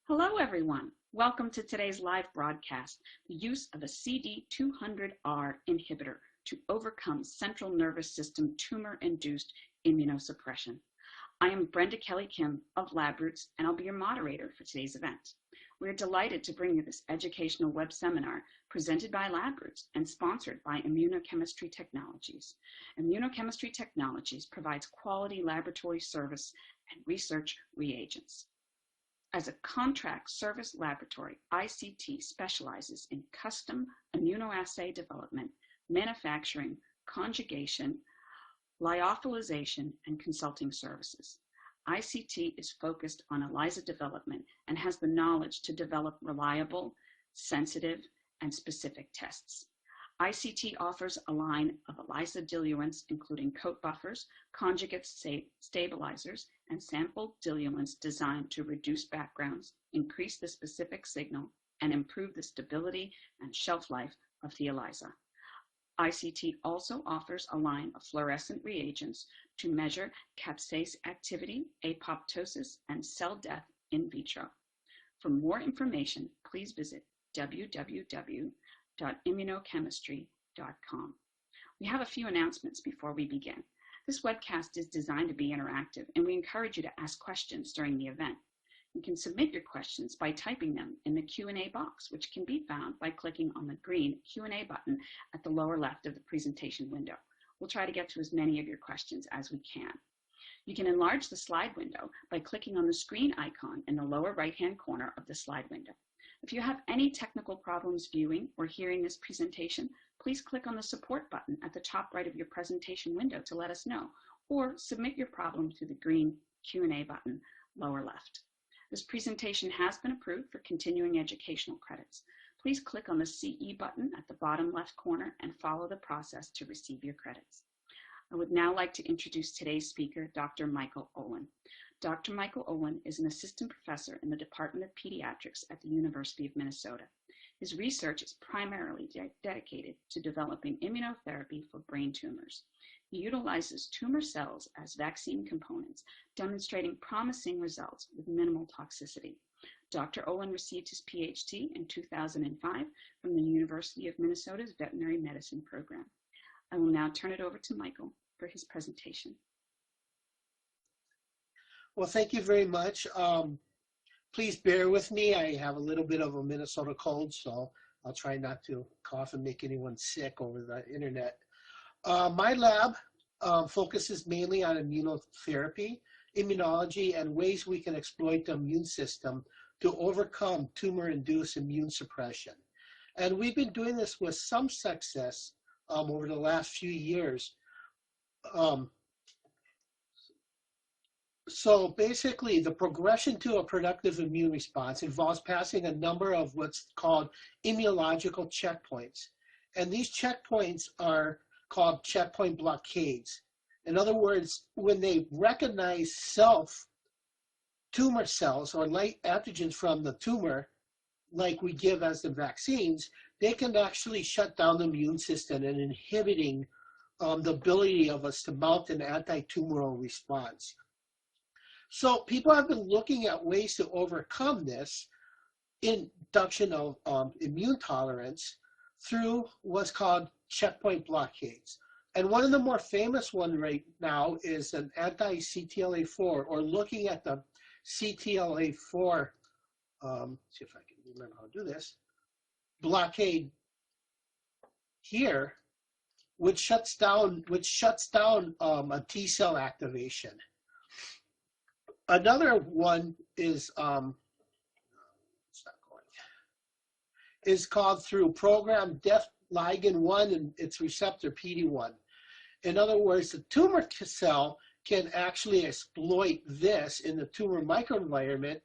Hello, everyone. Welcome to today's live broadcast, the use of a CD200R inhibitor to overcome central nervous system tumor-induced immunosuppression. I am Brenda Kelly Kim of LabRoots, and I'll be your moderator for today's event. We're delighted to bring you this educational web seminar presented by LabRoots and sponsored by Immunochemistry Technologies. Immunochemistry Technologies provides quality laboratory service and research reagents. As a contract service laboratory, ICT specializes in custom immunoassay development, manufacturing, conjugation, lyophilization, and consulting services. ICT is focused on ELISA development and has the knowledge to develop reliable, sensitive, and specific tests. ICT offers a line of ELISA diluents, including coat buffers, conjugate stabilizers, and sample diluents designed to reduce backgrounds, increase the specific signal, and improve the stability and shelf life of the ELISA. ICT also offers a line of fluorescent reagents to measure capsase activity, apoptosis, and cell death in vitro. For more information, please visit www.immunochemistry.com. We have a few announcements before we begin. This webcast is designed to be interactive, and we encourage you to ask questions during the event. You can submit your questions by typing them in the Q&A box, which can be found by clicking on the green Q&A button at the lower left of the presentation window. We'll try to get to as many of your questions as we can. You can enlarge the slide window by clicking on the screen icon in the lower right-hand corner of the slide window. If you have any technical problems viewing or hearing this presentation, please click on the support button at the top right of your presentation window to let us know, or submit your problem through the green Q&A button lower left. This presentation has been approved for continuing educational credits. Please click on the CE button at the bottom left corner and follow the process to receive your credits. I would now like to introduce today's speaker, Dr. Michael Olin. Dr. Michael Olin is an assistant professor in the Department of Pediatrics at the University of Minnesota. His research is primarily dedicated to developing immunotherapy for brain tumors. He utilizes tumor cells as vaccine components, demonstrating promising results with minimal toxicity. Dr. Olin received his PhD in 2005 from the University of Minnesota's Veterinary Medicine program. I will now turn it over to Michael for his presentation. Well, thank you very much. Please bear with me. I have a little bit of a Minnesota cold, so I'll try not to cough and make anyone sick over the internet. My lab focuses mainly on immunotherapy, immunology, and ways we can exploit the immune system to overcome tumor-induced immune suppression. And we've been doing this with some success over the last few years. So basically, the progression to a productive immune response involves passing a number of what's called immunological checkpoints. And these checkpoints are called checkpoint blockades. In other words, when they recognize tumor cells or light antigens from the tumor, like we give as the vaccines, they can actually shut down the immune system and inhibiting the ability of us to mount an anti-tumoral response. So people have been looking at ways to overcome this induction of immune tolerance through what's called checkpoint blockades. And one of the more famous ones right now is an anti-CTLA-4, or looking at the CTLA-4, see if I can remember how to do this, blockade here, which shuts down a T cell activation. Another one is called through programmed death ligand 1 and its receptor PD-1. In other words, the tumor cell can actually exploit this in the tumor microenvironment,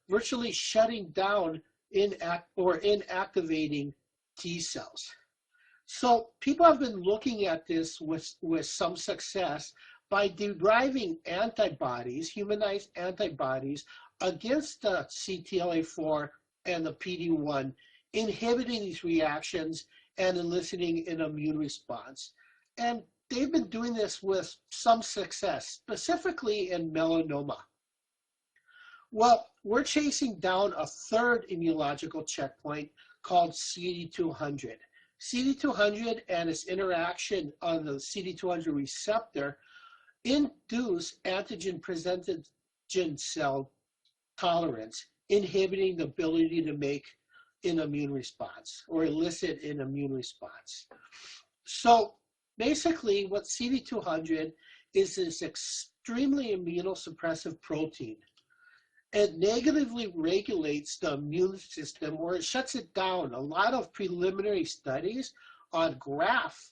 virtually shutting down inactivating T cells. So people have been looking at this with some success by deriving antibodies, humanized antibodies, against the CTLA-4 and the PD-1, inhibiting these reactions and eliciting an immune response. And they've been doing this with some success, specifically in melanoma. Well, we're chasing down a third immunological checkpoint called CD200. CD200 and its interaction on the CD200 receptor induce antigen-presented cell tolerance, inhibiting the ability to make an immune response or elicit an immune response. So basically what CD200 is this extremely immunosuppressive protein. It negatively regulates the immune system, or it shuts it down. A lot of preliminary studies on graft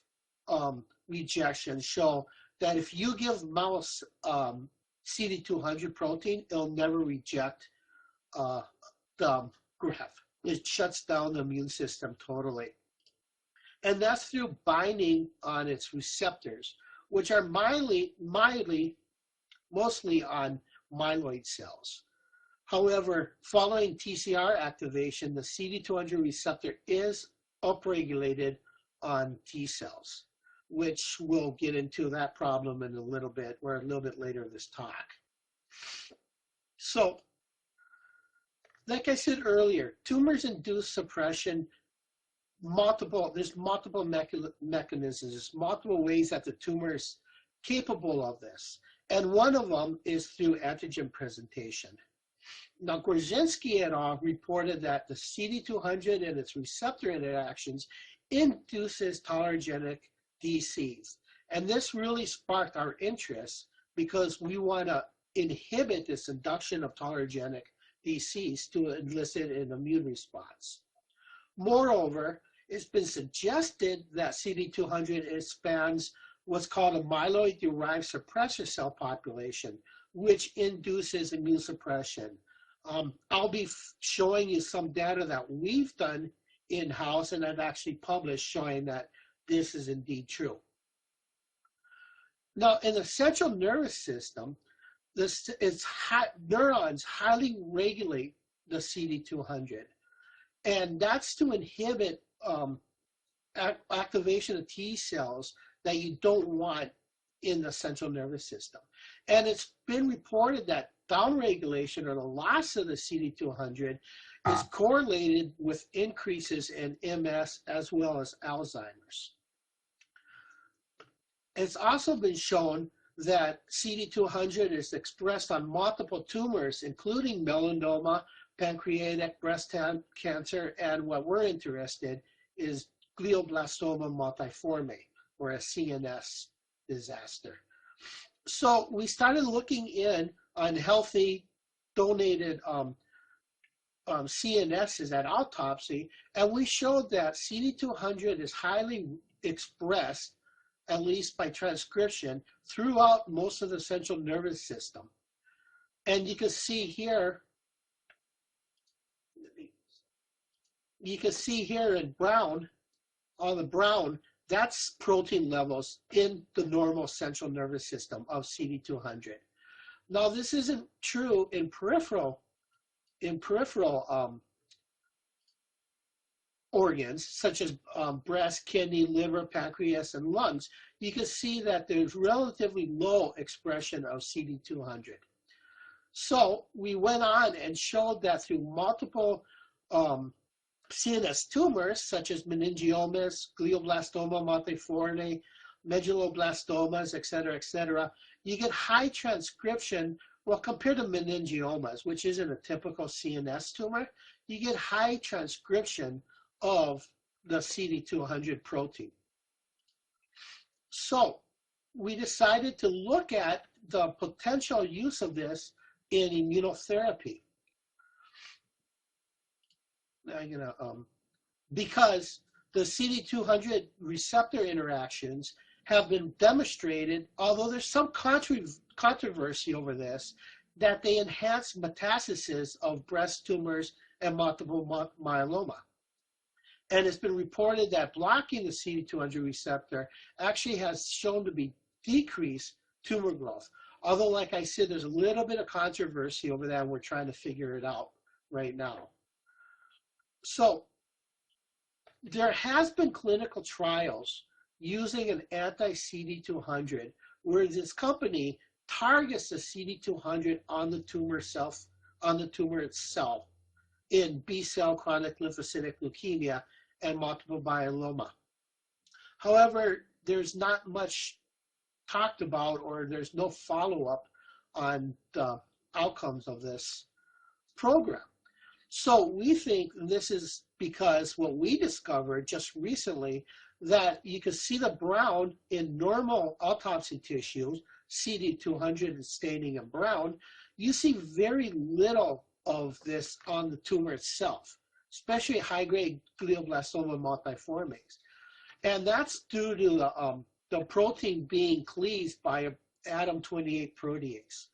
rejection show that if you give mouse CD200 protein, it'll never reject the graft. It shuts down the immune system totally. And that's through binding on its receptors, which are mostly on myeloid cells. However, following TCR activation, the CD200 receptor is upregulated on T cells, which we'll get into that problem in a little bit later in this talk. So, like I said earlier, tumors induce suppression. There's multiple mechanisms, there's multiple ways that the tumor is capable of this. And one of them is through antigen presentation. Now, Gorzinski et al. Reported that the CD200 and its receptor interactions induces tolerogenic DCs. And this really sparked our interest because we want to inhibit this induction of tolerogenic DCs to elicit an immune response. Moreover, it's been suggested that CD200 expands what's called a myeloid-derived suppressor cell population, which induces immune suppression. I'll be showing you some data that we've done in-house and I've actually published showing that this is indeed true. Now, in the central nervous system, neurons highly regulate the CD200, and that's to inhibit activation of T cells that you don't want in the central nervous system. And it's been reported that downregulation or the loss of the CD200 is correlated with increases in MS as well as Alzheimer's. It's also been shown that CD200 is expressed on multiple tumors, including melanoma, pancreatic, breast cancer, and what we're interested is glioblastoma multiforme, or a CNS disaster. So we started looking in on healthy donated CNSs at autopsy, and we showed that CD200 is highly expressed, at least by transcription, throughout most of the central nervous system. And you can see here, in brown, on the brown, that's protein levels in the normal central nervous system of CD200. Now, this isn't true in peripheral organs, such as breast, kidney, liver, pancreas, and lungs. You can see that there's relatively low expression of CD200. So we went on and showed that through multiple CNS tumors, such as meningiomas, glioblastoma multiforme, medulloblastomas, et cetera, you get high transcription. Well, compared to meningiomas, which isn't a typical CNS tumor, you get high transcription of the CD200 protein. So we decided to look at the potential use of this in immunotherapy. Because the CD200 receptor interactions have been demonstrated, although there's some controversy over this, that they enhance metastasis of breast tumors and multiple myeloma. And it's been reported that blocking the CD200 receptor actually has shown to be decrease tumor growth. Although, like I said, there's a little bit of controversy over that, and we're trying to figure it out right now. So there has been clinical trials using an anti-CD200 where this company targets the CD200 on the tumor on the tumor itself in B-cell chronic lymphocytic leukemia and multiple myeloma. However, there's not much talked about, or there's no follow-up on the outcomes of this program. So we think this is because what we discovered just recently, that you can see the brown in normal autopsy tissues, CD200 staining in brown. You see very little of this on the tumor itself, especially high-grade glioblastoma multiformes. And that's due to the protein being cleaved by a ADAM28 protease.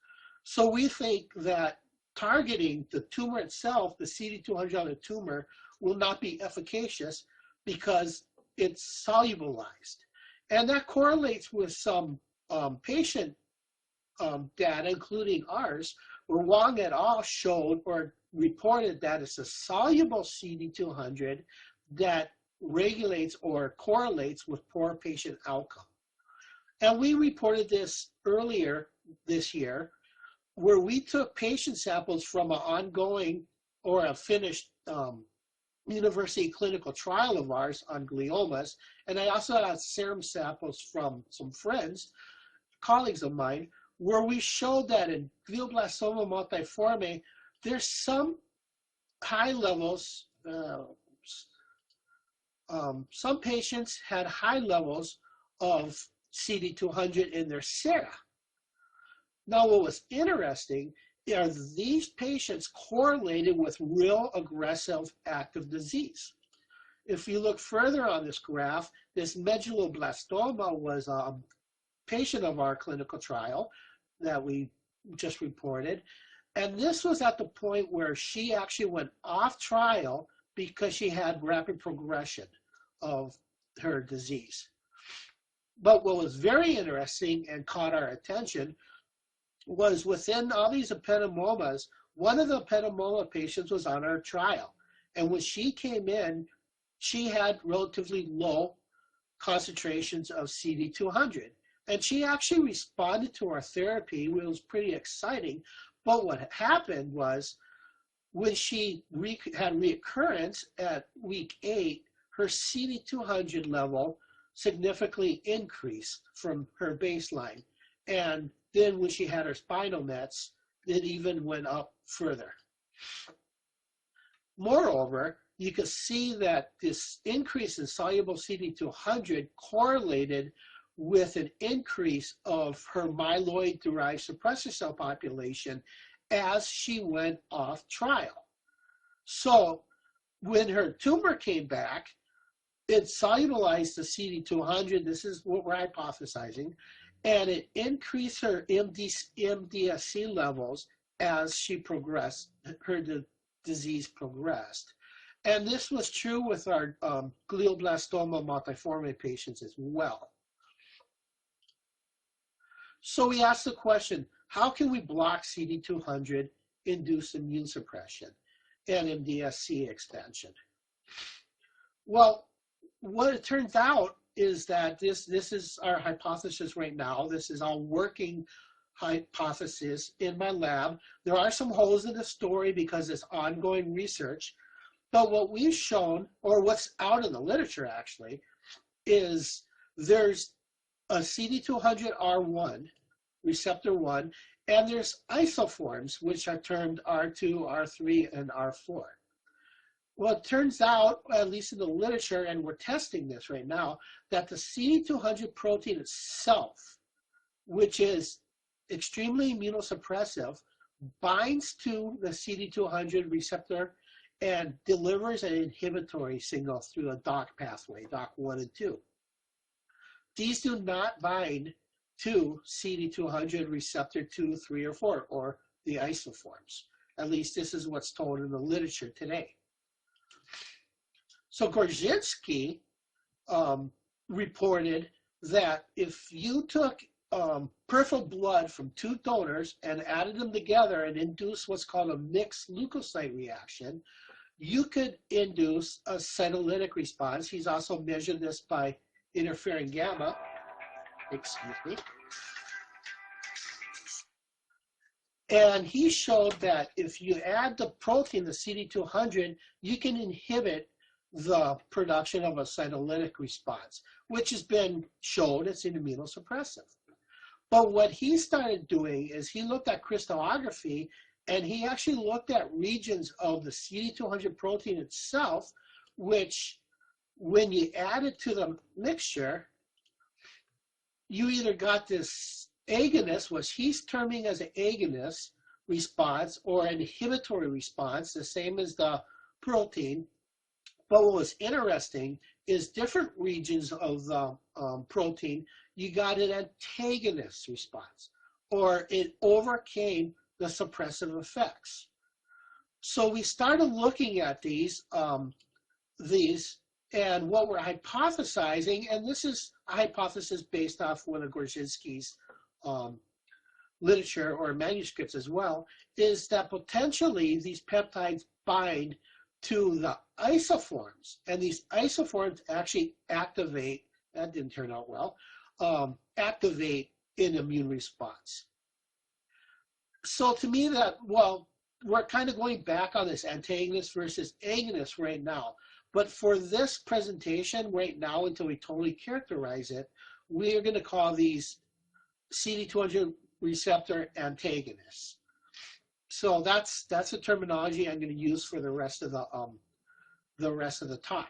So we think that targeting the tumor itself, the CD200 on the tumor, will not be efficacious because it's solubilized. And that correlates with some patient data, including ours, where Wang et al. Showed or reported that it's a soluble CD200 that regulates or correlates with poor patient outcome. And we reported this earlier this year, where we took patient samples from an ongoing or a finished university clinical trial of ours on gliomas. And I also had serum samples from some friends, colleagues of mine, where we showed that in glioblastoma multiforme, there's some high levels, some patients had high levels of CD200 in their sera. Now, what was interesting are these patients correlated with real aggressive active disease. If you look further on this graph, this medulloblastoma was a patient of our clinical trial that we just reported. And this was at the point where she actually went off trial because she had rapid progression of her disease. But what was very interesting and caught our attention was within all these ependymoma, one of the ependymoma patients was on our trial. And when she came in, she had relatively low concentrations of CD200. And she actually responded to our therapy, which was pretty exciting. But what happened was when she had reoccurrence at week 8, her CD200 level significantly increased from her baseline. And then when she had her spinal mets, it even went up further. Moreover, you can see that this increase in soluble CD200 correlated with an increase of her myeloid-derived suppressor cell population as she went off trial. So when her tumor came back, it solubilized the CD200, this is what we're hypothesizing, and it increased her MDSC levels as she progressed, her disease progressed. And this was true with our glioblastoma multiforme patients as well. So we asked the question, how can we block CD200 induced immune suppression and MDSC expansion? Well, what it turns out is that this is our hypothesis right now. This is our working hypothesis in my lab. There are some holes in the story because it's ongoing research. But what we've shown, or what's out in the literature actually, is there's a CD200R1, receptor 1, and there's isoforms, which are termed R2, R3, and R4. Well, it turns out, at least in the literature, and we're testing this right now, that the CD200 protein itself, which is extremely immunosuppressive, binds to the CD200 receptor and delivers an inhibitory signal through a DOCK pathway, DOCK1 and 2. These do not bind to CD200 receptor 2, 3, or 4, or the isoforms. At least this is what's told in the literature today. So Gorzinski reported that if you took peripheral blood from 2 donors and added them together and induced what's called a mixed leukocyte reaction, you could induce a cytolytic response. He's also measured this by interferon gamma. Excuse me. And he showed that if you add the protein, the CD200, you can inhibit the production of a cytolytic response, which has been shown it's an immunosuppressive. But what he started doing is he looked at crystallography, and he actually looked at regions of the CD200 protein itself, which when you add it to the mixture, you either got this agonist, which he's terming as an agonist response, or an inhibitory response, the same as the protein. But what was interesting is different regions of the protein, you got an antagonist response, or it overcame the suppressive effects. So we started looking at these, and what we're hypothesizing, and this is a hypothesis based off one of Gorzinski's literature or manuscripts as well, is that potentially these peptides bind to the isoforms, and these isoforms actually activate, that didn't turn out well, activate an immune response. So to me that, well, we're kind of going back on this antagonist versus agonist right now. But for this presentation right now, until we totally characterize it, we are going to call these CD200 receptor antagonists. So that's the terminology I'm going to use for the rest of the talk.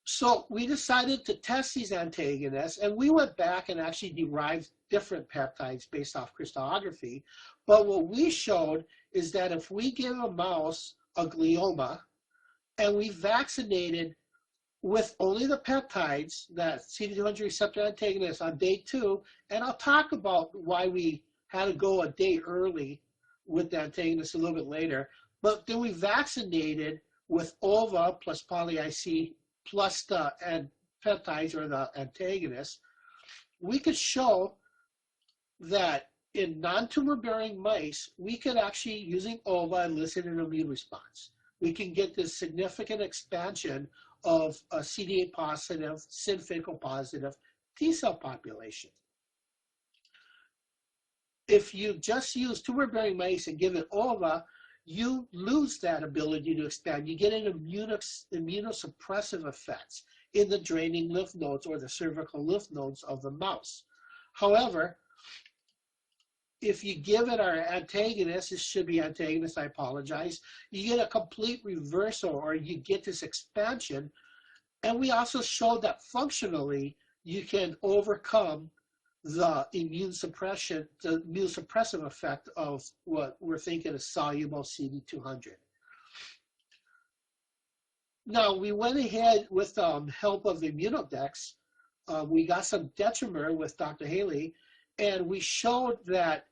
So we decided to test these antagonists, and we went back and actually derived different peptides based off crystallography. But what we showed is that if we give a mouse a glioma and we vaccinated with only the peptides, that CD200 receptor antagonist on day 2, and I'll talk about why we had to go a day early with the antagonist a little bit later, but then we vaccinated with OVA plus poly-IC plus the peptides or the antagonists, we could show that in non-tumor bearing mice, we could actually, using OVA, elicit an immune response. We can get this significant expansion of a CD8 positive, syncytial positive T cell population. If you just use tumor bearing mice and give it OVA, you lose that ability to expand. You get an immunosuppressive effects in the draining lymph nodes or the cervical lymph nodes of the mouse. However, if you give it our antagonist, it should be antagonist, I apologize, you get a complete reversal, or you get this expansion. And we also showed that functionally you can overcome the immune suppression, the immune suppressive effect of what we're thinking is soluble CD200. Now we went ahead with the help of Immunodex. We got some detrimer with Dr. Haley, and we showed that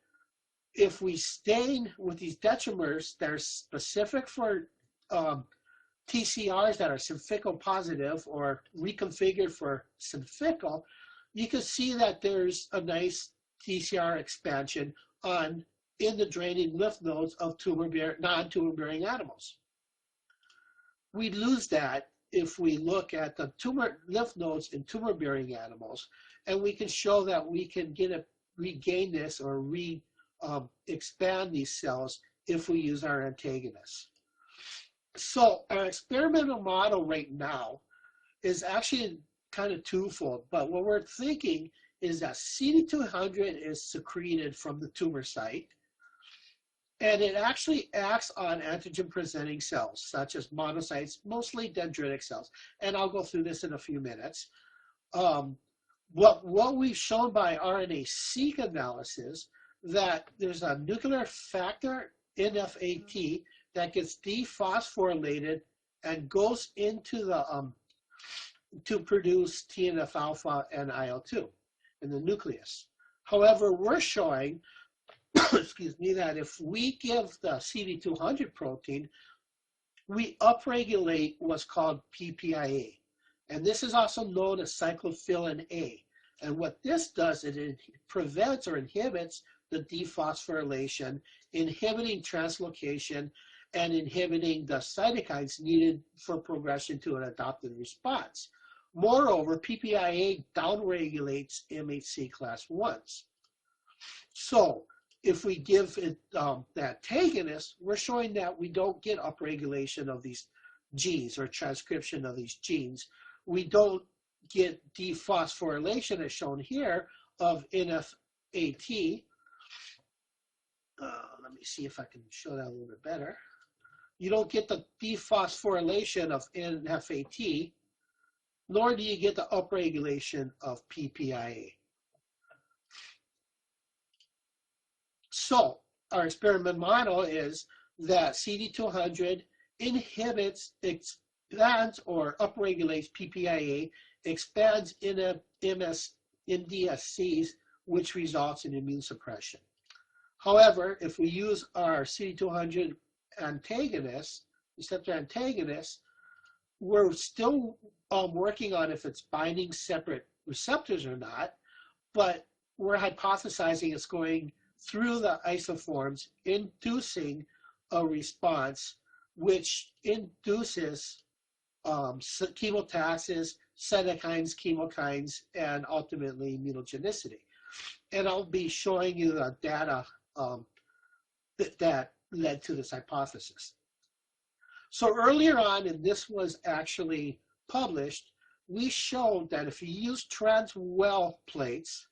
if we stain with these detrimers that are specific for TCRs that are syncytial positive or reconfigured for syncytial, you can see that there's a nice TCR expansion in the draining lymph nodes of non-tumor bearing animals. We lose that if we look at the tumor lymph nodes in tumor bearing animals, and we can show that we can regain this or expand these cells if we use our antagonists. So our experimental model right now is actually kind of twofold, but what we're thinking is that CD200 is secreted from the tumor site, and it actually acts on antigen presenting cells such as monocytes, mostly dendritic cells, and I'll go through this in a few minutes. What we've shown by RNA-seq analysis, that there's a nuclear factor NFAT that gets dephosphorylated and goes into the to produce TNF-alpha and IL-2 in the nucleus. However, we're showing, excuse me, that if we give the CD200 protein, we upregulate what's called PPIA. And this is also known as cyclophilin A. And what this does is it prevents or inhibits the dephosphorylation, inhibiting translocation, and inhibiting the cytokines needed for progression to an adoptive response. Moreover, PPIA downregulates MHC class 1s. So if we give it the antagonist, we're showing that we don't get upregulation of these genes or transcription of these genes. We don't get dephosphorylation as shown here of NF-AT. Let me see if I can show that a little bit better. You don't get the dephosphorylation of NF-AT, nor do you get the upregulation of PPIA. So our experiment model is that CD200 inhibits, expands, or upregulates PPIA, expands MDSCs, which results in immune suppression. However, if we use our CD200 antagonist, receptor antagonist, we're still working on if it's binding separate receptors or not, but we're hypothesizing it's going through the isoforms, inducing a response which induces chemotaxis, cytokines, chemokines, and ultimately immunogenicity. And I'll be showing you the data that led to this hypothesis. So earlier on, and this was actually published, we showed that if you use trans-well plates,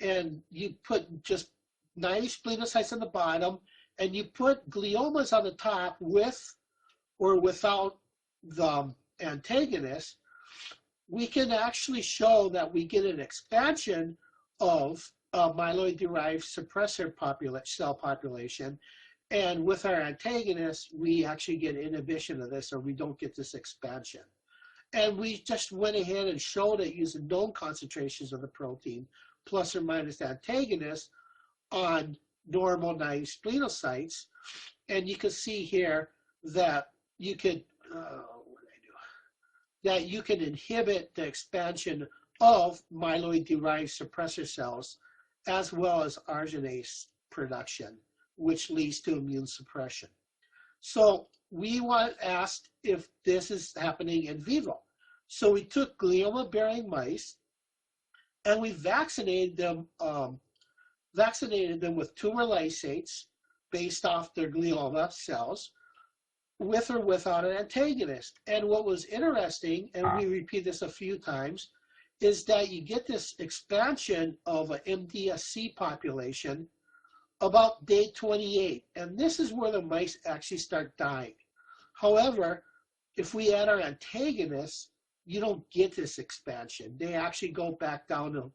and you put just 90 splenocytes on the bottom, and you put gliomas on the top with or without the antagonist, we can actually show that we get an expansion of myeloid-derived suppressor cell population. And with our antagonist, we actually get inhibition of this, or we don't get this expansion. And we just went ahead and showed it using known concentrations of the protein, plus or minus the antagonist, on normal naive splenocytes. And you can see here that you could, that you can inhibit the expansion of myeloid-derived suppressor cells, as well as arginase production, which leads to immune suppression. So we asked if this is happening in vivo. So we took glioma-bearing mice, and we vaccinated them with tumor lysates based off their glioma cells, with or without an antagonist. And what was interesting, and we repeat this a few times, is that you get this expansion of an MDSC population about day 28. And this is where the mice actually start dying. However, if we add our antagonists, you don't get this expansion. They actually go back down to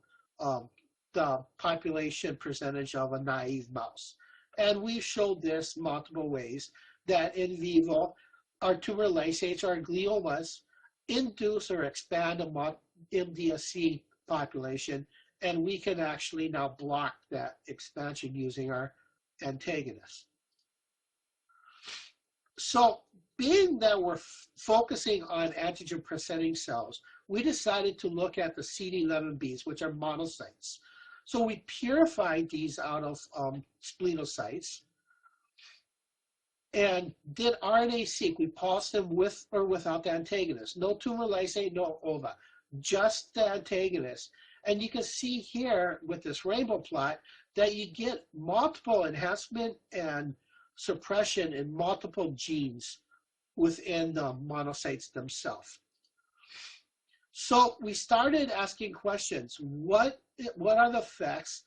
the population percentage of a naive mouse. And we've showed this multiple ways, that in vivo, our tumor lysates, our gliomas, induce or expand a MDSC population, and we can actually now block that expansion using our antagonists. So being that we're focusing on antigen-presenting cells, we decided to look at the CD11Bs, which are monocytes. So we purified these out of splenocytes and did RNA-seq. We pulsed them with or without the antagonist. No tumor lysate, no ova, just the antagonist. And you can see here with this rainbow plot that you get multiple enhancement and suppression in multiple genes within the monocytes themselves. So we started asking questions. What are the effects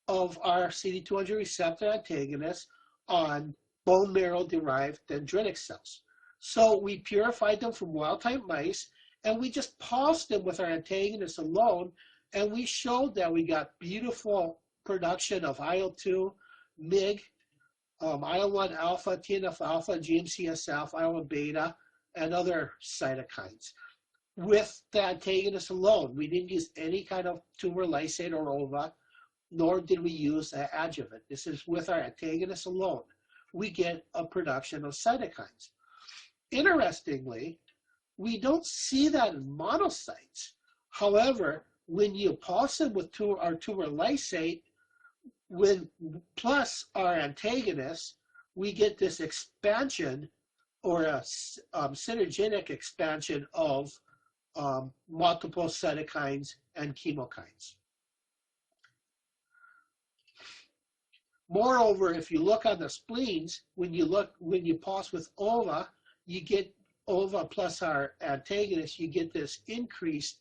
of our CD200 receptor antagonist on bone marrow-derived dendritic cells? So we purified them from wild-type mice, and we just pulsed them with our antagonist alone, and we showed that we got beautiful production of IL-2, MIG, IL-1 alpha, TNF alpha, GM-CSF, IL-1 beta, and other cytokines. With the antagonist alone, we didn't use any kind of tumor lysate or ova, nor did we use an adjuvant. This is with our antagonist alone. We get a production of cytokines. Interestingly, we don't see that in monocytes. However, when you pulse them with our tumor lysate, plus our antagonist, we get this expansion or a synergenic expansion of multiple cytokines and chemokines. Moreover, if you look on the spleens, when you pulse with OVA, you get OVA plus our antagonist, you get this increased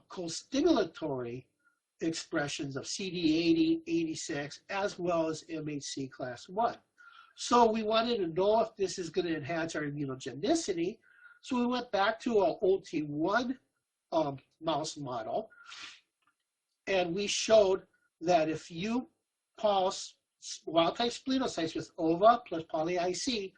co-stimulatory expressions of CD80, 86, as well as MHC class 1. So we wanted to know if this is going to enhance our immunogenicity. So we went back to an OT1 mouse model, and we showed that if you pulse wild-type splenocytes with OVA plus poly-IC,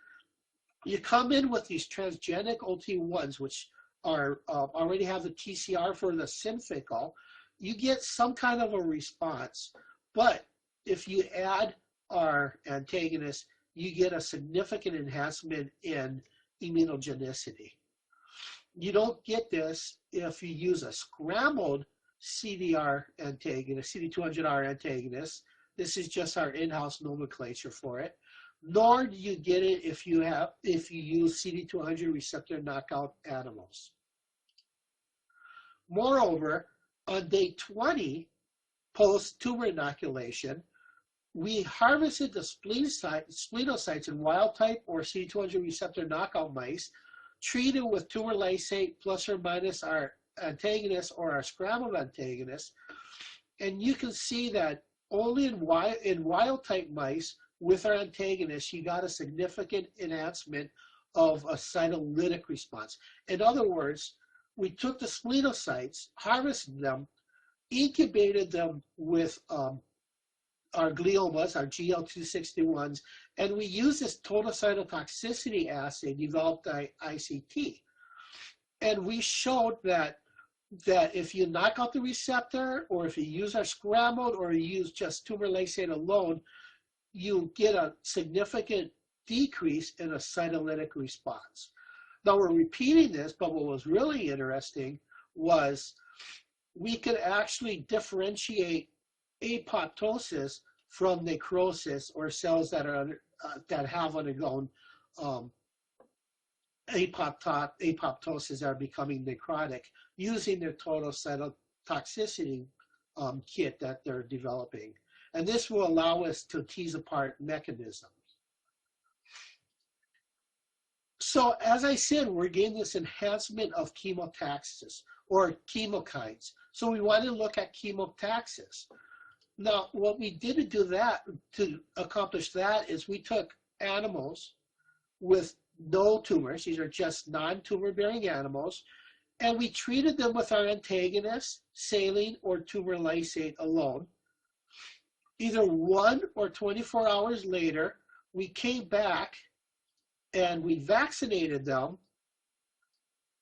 you come in with these transgenic OT1s, which are already have the TCR for the syncytial, you get some kind of a response. But if you add our antagonist, you get a significant enhancement in immunogenicity. You don't get this if you use a scrambled CDR antagonist, CD200R antagonist. This is just our in-house nomenclature for it. Nor do you get it if you use CD200 receptor knockout animals. Moreover, on day 20 post-tumor inoculation, we harvested the splenocytes in wild-type or CD200 receptor knockout mice, treated with tumor lysate plus or minus our antagonist or our scrambled antagonist, and you can see that only in wild-type mice with our antagonist, you got a significant enhancement of a cytolytic response. In other words, we took the splenocytes, harvested them, incubated them with our gliomas, our GL261s, and we used this total cytotoxicity assay developed by ICT. And we showed that if you knock out the receptor, or if you use our scrambled, or you use just tumor lysate alone, you get a significant decrease in a cytolytic response. Now we're repeating this, but what was really interesting was we could actually differentiate apoptosis from necrosis, or cells that are that have undergone apoptosis are becoming necrotic, using their total cytotoxicity kit that they're developing. And this will allow us to tease apart mechanisms. So as I said, we're getting this enhancement of chemotaxis or chemokines. So we want to look at chemotaxis. Now, what we did to do that, to accomplish that, is we took animals with no tumors. These are just non-tumor bearing animals. And we treated them with our antagonist, saline, or tumor lysate alone. Either 1 or 24 hours later, we came back and we vaccinated them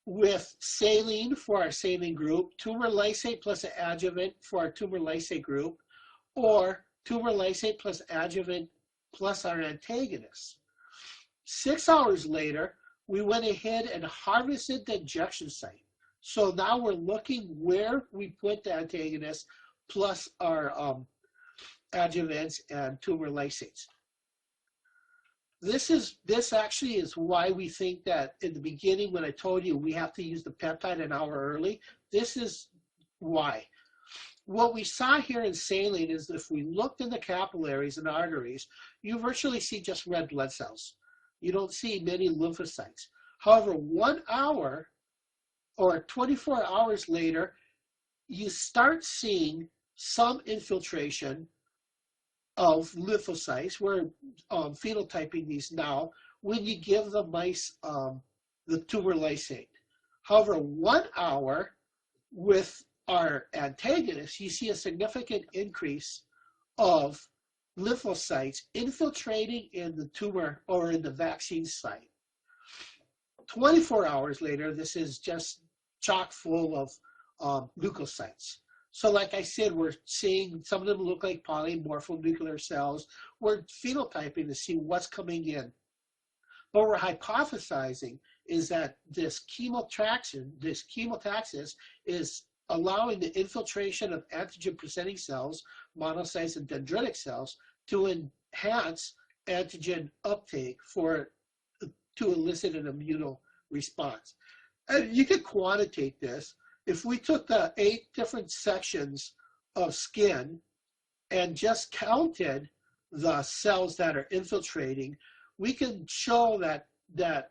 with saline for our saline group, tumor lysate plus an adjuvant for our tumor lysate group, or tumor lysate plus adjuvant plus our antagonist. 6 hours later, we went ahead and harvested the injection site. So now we're looking where we put the antagonist plus our adjuvants and tumor lysates. This actually is why we think that in the beginning, when I told you we have to use the peptide an hour early, this is why. What we saw here in saline is that if we looked in the capillaries and arteries, you virtually see just red blood cells. You don't see many lymphocytes. However, 1 hour or 24 hours later, you start seeing some infiltration of lymphocytes. We're phenotyping these now when you give the mice the tumor lysate. However, 1 hour with our antagonist, you see a significant increase of lymphocytes infiltrating in the tumor or in the vaccine site. 24 hours later, this is just chock full of leukocytes. So like I said, we're seeing some of them look like polymorphonuclear cells. We're phenotyping to see what's coming in. What we're hypothesizing is that this chemotaxis is allowing the infiltration of antigen-presenting cells, monocytes and dendritic cells, to enhance antigen uptake to elicit an immuno response. And you could quantitate this. If we took the 8 different sections of skin and just counted the cells that are infiltrating, we can show that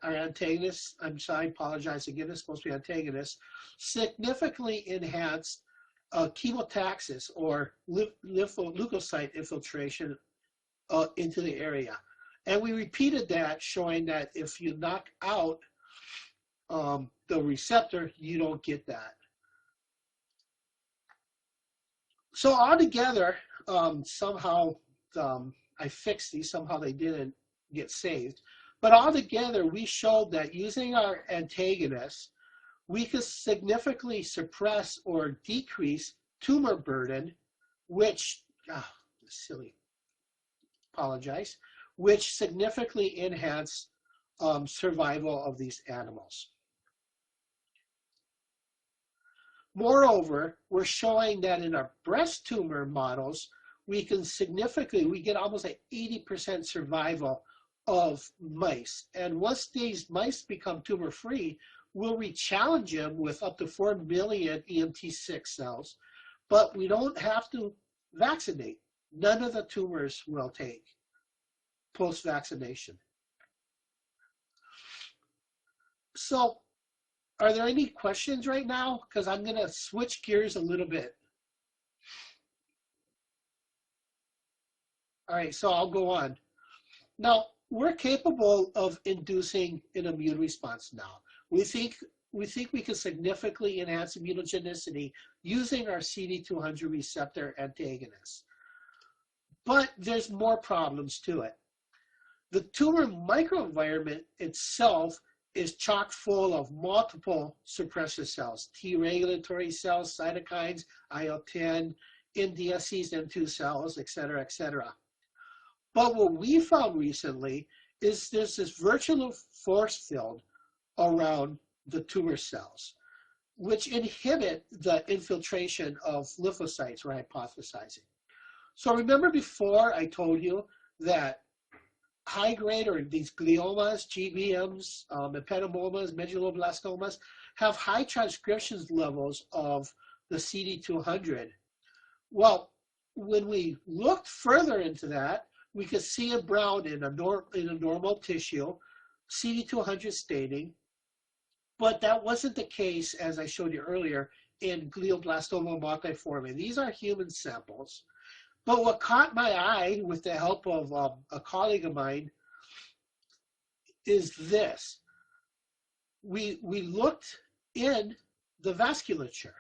our antagonists, I apologize again, it's supposed to be antagonists, significantly enhance chemotaxis or leukocyte infiltration into the area. And we repeated that, showing that if you knock out the receptor, you don't get that. So altogether, somehow I fixed these, somehow they didn't get saved. But altogether, we showed that using our antagonists, we could significantly suppress or decrease tumor burden, which, which significantly enhance survival of these animals. Moreover, we're showing that in our breast tumor models, we get almost an 80% survival of mice. And once these mice become tumor-free, we'll re-challenge them with up to 4 million EMT6 cells, but we don't have to vaccinate. None of the tumors will take post-vaccination. So, are there any questions right now? Because I'm going to switch gears a little bit. All right, so I'll go on. Now, we're capable of inducing an immune response now. We think we can significantly enhance immunogenicity using our CD200 receptor antagonists. But there's more problems to it. The tumor microenvironment itself is chock full of multiple suppressor cells, T regulatory cells, cytokines, IL-10, MDSCs, M2 cells, et cetera, et cetera. But what we found recently is there's this virtual force field around the tumor cells, which inhibit the infiltration of lymphocytes, we're hypothesizing. So remember before I told you that high-grade or these gliomas, GBMs, epitheliomas, medulloblastomas have high transcription levels of the CD200. Well, when we looked further into that, we could see a brown in a normal tissue, CD200 staining, but that wasn't the case, as I showed you earlier, in glioblastoma multiforme. These are human samples. But what caught my eye with the help of a colleague of mine is this. We looked in the vasculature,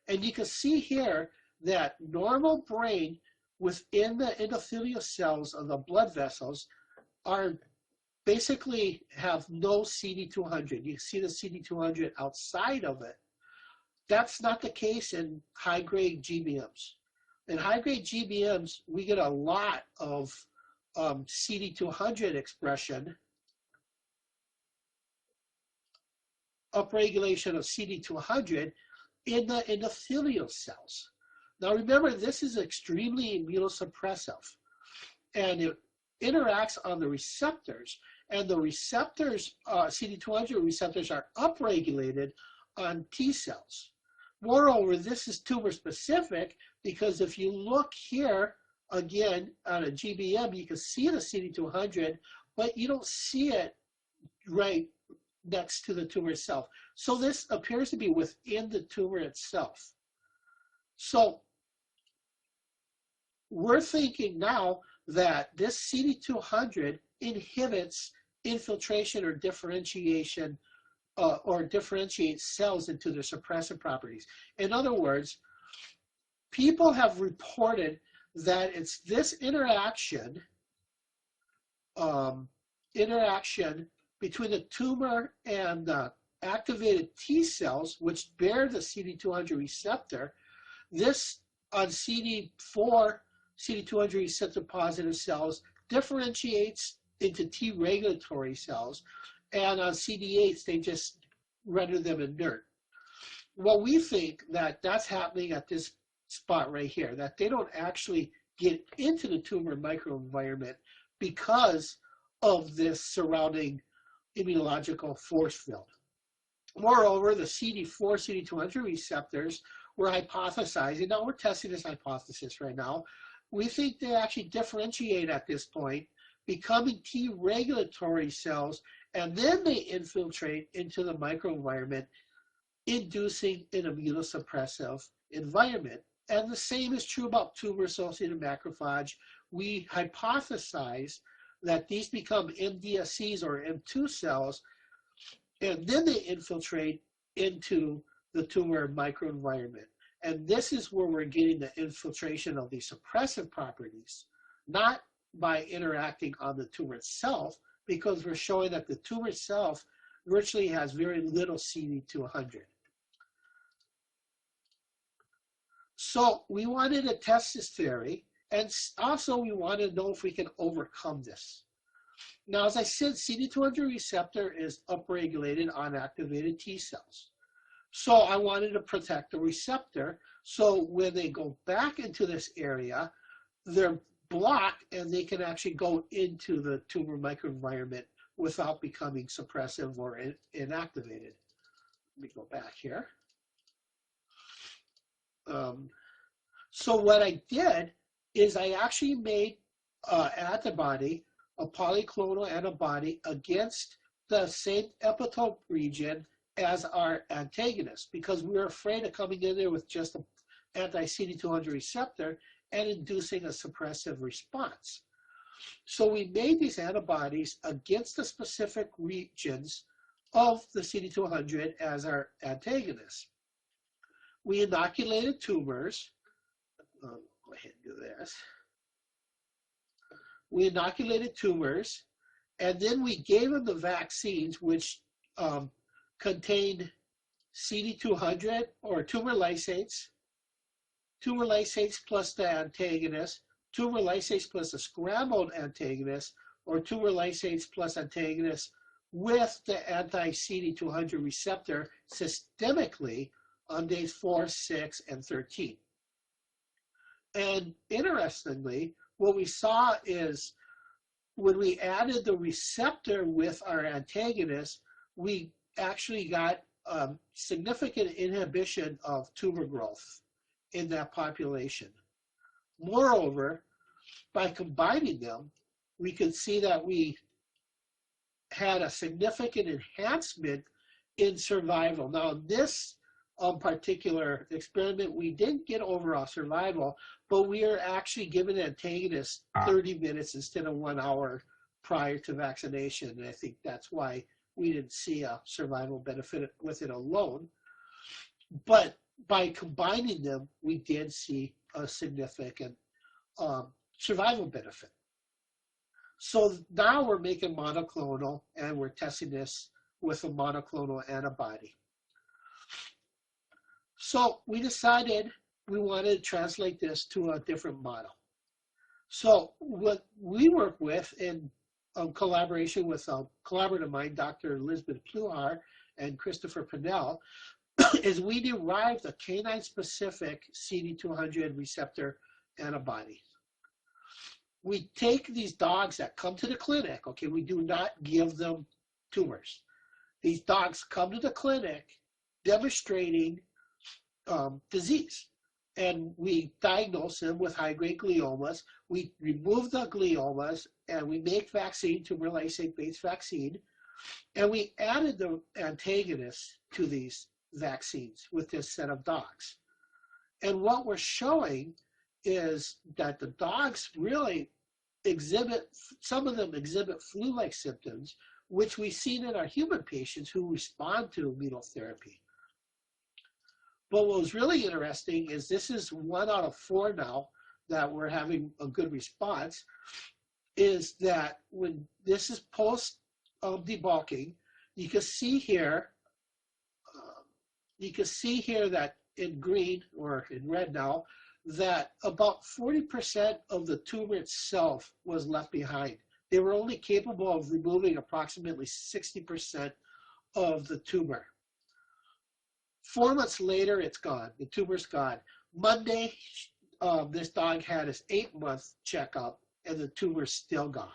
and you can see here that normal brain within the endothelial cells of the blood vessels are basically have no CD200. You see the CD200 outside of it. That's not the case in high-grade GBMs. In high-grade GBMs, we get a lot of CD200 expression, upregulation of CD200 in the endothelial cells. Now remember, this is extremely immunosuppressive, and it interacts on the receptors, and the receptors, CD200 receptors, are upregulated on T cells. Moreover, this is tumor specific because if you look here, again, on a GBM, you can see the CD200, but you don't see it right next to the tumor itself. So this appears to be within the tumor itself. So we're thinking now that this CD200 inhibits infiltration or differentiation or differentiates cells into their suppressive properties. In other words, people have reported that it's this interaction between the tumor and the activated T cells, which bear the CD200 receptor. This on CD4, CD200 receptor positive cells differentiates into T regulatory cells, and on CD8s, they just render them inert. Well, we think that that's happening at this spot right here, that they don't actually get into the tumor microenvironment because of this surrounding immunological force field. Moreover, the CD4, CD200 receptors were hypothesizing. Now we're testing this hypothesis right now. We think they actually differentiate at this point, becoming T regulatory cells, and then they infiltrate into the microenvironment, inducing an immunosuppressive environment. And the same is true about tumor-associated macrophage. We hypothesize that these become MDSCs or M2 cells, and then they infiltrate into the tumor microenvironment. And this is where we're getting the infiltration of the suppressive properties, not by interacting on the tumor itself, because we're showing that the tumor itself virtually has very little CD200. So we wanted to test this theory, and also we wanted to know if we can overcome this. Now, as I said, CD200 receptor is upregulated on activated T cells. So I wanted to protect the receptor, so when they go back into this area, they're blocked and they can actually go into the tumor microenvironment without becoming suppressive or inactivated. Let me go back here. So what I did is I actually made an antibody, a polyclonal antibody against the same epitope region as our antagonist, because we were afraid of coming in there with just an anti-CD200 receptor and inducing a suppressive response. So we made these antibodies against the specific regions of the CD200 as our antagonist. We inoculated tumors. Go ahead and do this. We inoculated tumors, and then we gave them the vaccines, which contained CD200 or tumor lysates plus the antagonist, tumor lysates plus a scrambled antagonist, or tumor lysates plus antagonist with the anti-CD200 receptor systemically on days 4, 6, and 13. And interestingly, what we saw is when we added the receptor with our antagonist, we actually got significant inhibition of tumor growth in that population. Moreover, by combining them, we could see that we had a significant enhancement in survival. Now, in this particular experiment, we didn't get overall survival, but we are actually given an antagonist 30 minutes instead of 1 hour prior to vaccination. And I think that's why we didn't see a survival benefit with it alone. But by combining them, we did see a significant survival benefit. So now we're making monoclonal, and we're testing this with a monoclonal antibody. So we decided we wanted to translate this to a different model. So what we work with in collaboration with a collaborator of mine, Dr. Elizabeth Pluhar and Christopher Pinnell, is we derived a canine-specific CD200 receptor antibody. We take these dogs that come to the clinic, okay, we do not give them tumors. These dogs come to the clinic demonstrating disease, and we diagnose them with high-grade gliomas. We remove the gliomas, and we make vaccine, tumor lysate-based vaccine, and we added the antagonists to these vaccines with this set of dogs. And what we're showing is that the dogs really exhibit, some of them exhibit flu-like symptoms, which we've seen in our human patients who respond to immunotherapy. But what was really interesting is this is 1 out of 4 now that we're having a good response, is that when this is post debulking, you can see here that in green or in red now, that about 40% of the tumor itself was left behind. They were only capable of removing approximately 60% of the tumor. 4 months later, it's gone. The tumor's gone. Monday, this dog had his 8-month checkup, and the tumor's still gone.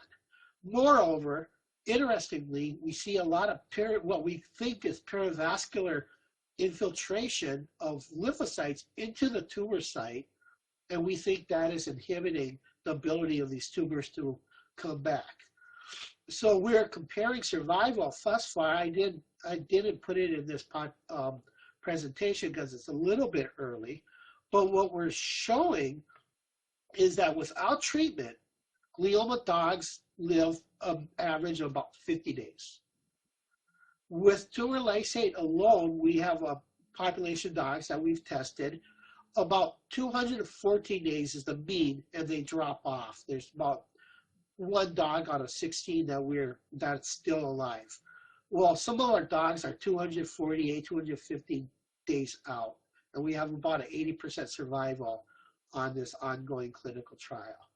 Moreover, interestingly, we see a lot of what we think is perivascular infiltration of lymphocytes into the tumor site, and we think that is inhibiting the ability of these tumors to come back. So we're comparing survival thus far. I didn't put it in this presentation because it's a little bit early, but what we're showing is that without treatment, glioma dogs live an average of about 50 days. With tumor lysate alone, we have a population of dogs that we've tested. About 214 days is the mean, and they drop off. There's about one dog out of 16 that's still alive. Well, some of our dogs are 248, 250 days out, and we have about an 80% survival on this ongoing clinical trial.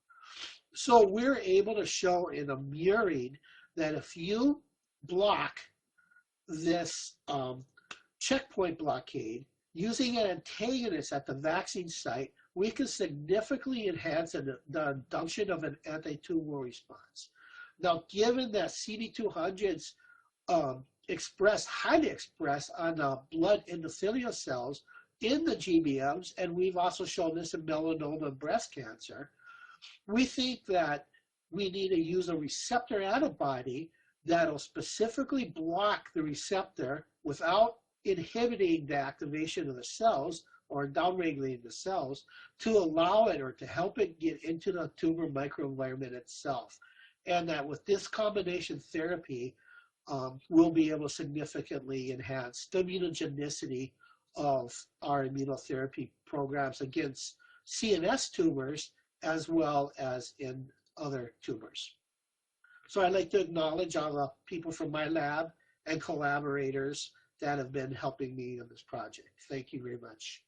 So we're able to show in a murine that if you block this checkpoint blockade using an antagonist at the vaccine site, we can significantly enhance the induction of an anti-tumor response. Now, given that CD200s highly express on blood endothelial cells in the GBMs, and we've also shown this in melanoma and breast cancer, we think that we need to use a receptor antibody that'll specifically block the receptor without inhibiting the activation of the cells or downregulating the cells to allow it or to help it get into the tumor microenvironment itself. And that with this combination therapy, we'll be able to significantly enhance the immunogenicity of our immunotherapy programs against CNS tumors as well as in other tumors. So I'd like to acknowledge all the people from my lab and collaborators that have been helping me in this project. Thank you very much.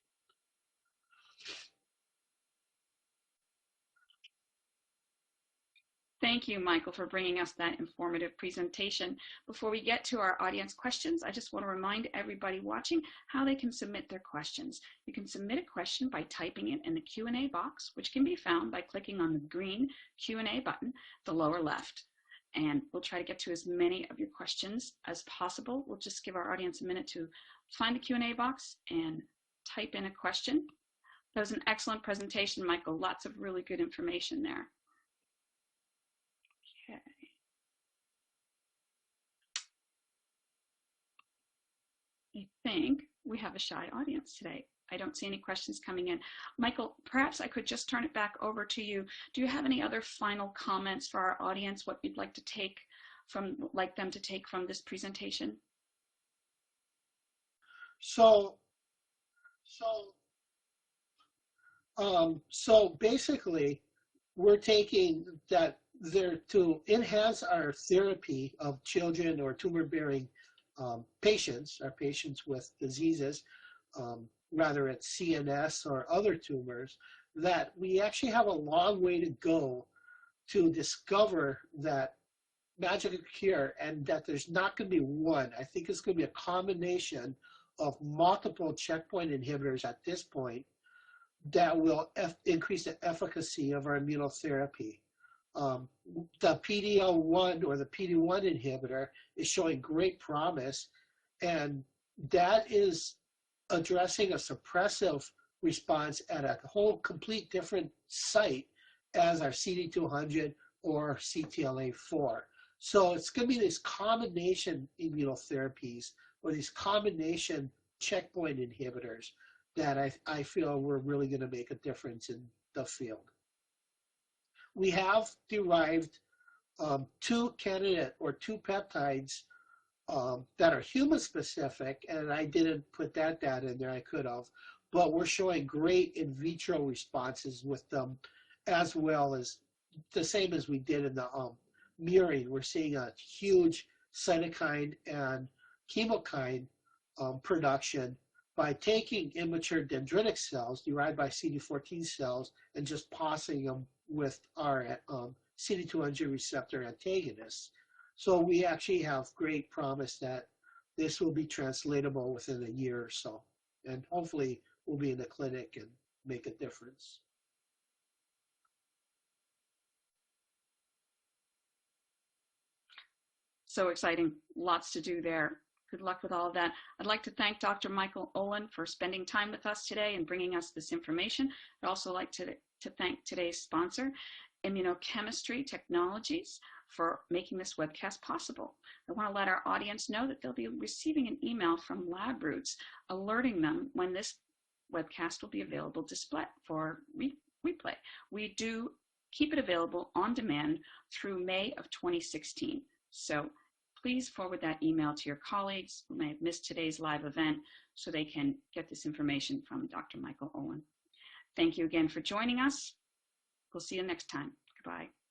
Thank you, Michael, for bringing us that informative presentation. Before we get to our audience questions, I just want to remind everybody watching how they can submit their questions. You can submit a question by typing it in the Q&A box, which can be found by clicking on the green Q&A button at the lower left. And we'll try to get to as many of your questions as possible. We'll just give our audience a minute to find the Q&A box and type in a question. That was an excellent presentation, Michael. Lots of really good information there. Okay. I think we have a shy audience today. I don't see any questions coming in. Michael, perhaps I could just turn it back over to you. Do you have any other final comments for our audience, what you'd like to take from, them to take from this presentation? So basically, we're taking that there to enhance our therapy of children or tumor-bearing patients, our patients with diseases, rather it's CNS or other tumors, that we actually have a long way to go to discover that magical cure, and that there's not going to be one. I think it's going to be a combination of multiple checkpoint inhibitors at this point that will increase the efficacy of our immunotherapy. The PD-L1 or the PD-1 inhibitor is showing great promise, and that is addressing a suppressive response at a whole complete different site as our CD200 or CTLA-4. So it's going to be these combination immunotherapies or these combination checkpoint inhibitors that I feel we're really going to make a difference in the field. We have derived two candidate or two peptides that are human specific, and I didn't put that data in there, I could have, but we're showing great in vitro responses with them, as well as the same as we did in the murine. We're seeing a huge cytokine and chemokine production by taking immature dendritic cells derived by CD14 cells and just passing them with our CD200 receptor antagonists. So we actually have great promise that this will be translatable within a year or so, and hopefully we'll be in the clinic and make a difference. So exciting, lots to do there. Good luck with all of that. I'd like to thank Dr. Michael Olin for spending time with us today and bringing us this information. I'd also like to thank today's sponsor, Immunochemistry Technologies, for making this webcast possible. I want to let our audience know that they'll be receiving an email from LabRoots alerting them when this webcast will be available for replay. We do keep it available on demand through May of 2016. So please forward that email to your colleagues who may have missed today's live event so they can get this information from Dr. Michael Olin. Thank you again for joining us. We'll see you next time. Goodbye.